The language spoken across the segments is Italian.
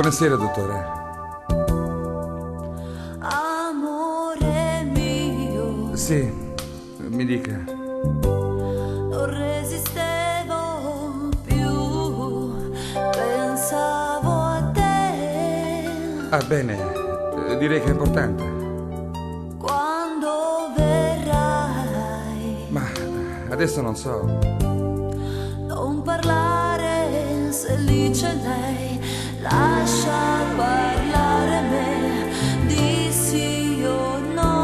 Buonasera, dottore. Amore mio, Sì, mi dica. non resistevo più, pensavo a te. Ah, bene, direi che è importante. Quando verrai, Ma adesso non so. non parlare se lì c'è lei, lascia parlare me, di sì o no.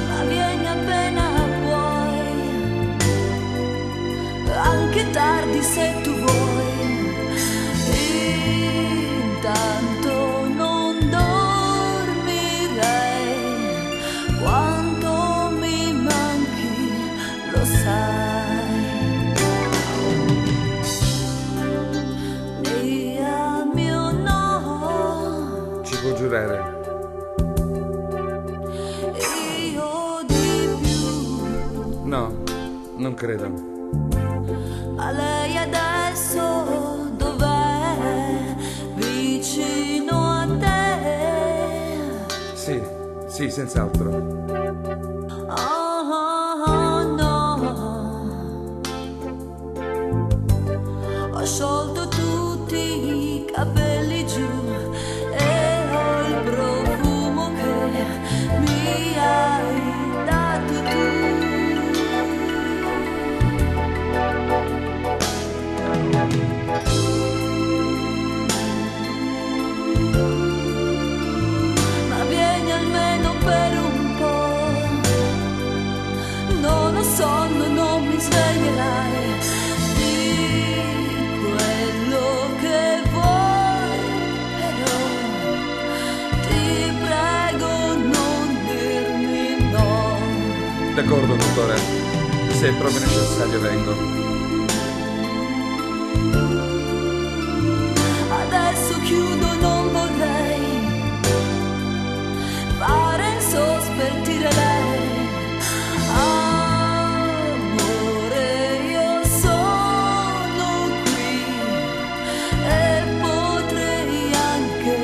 Ma vieni appena puoi, anche tardi se tu vuoi. Intanto non dormirei, quanto mi manchi lo sai. Mia mio no, Ci può giurare? io di più, No, non credo. ma lei adesso dov'è? Vicino a te. Sì, senz'altro. Oh no, ho sciolto tutti i capelli giù e ho il profumo che mi hai dato tu. Ma vieni almeno per un po', non ho sonno, non mi sveglierai, di quello che vuoi, però ti prego non dirmi no. D'accordo, dottore. Se è proprio necessario, vengo. Adesso chiudo, non vorrei fare insospettire lei. Amore, io sono qui e potrei anche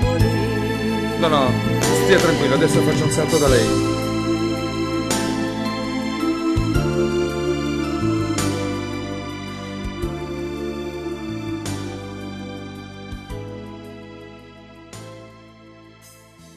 morire. No, stia tranquillo, adesso faccio un salto da lei.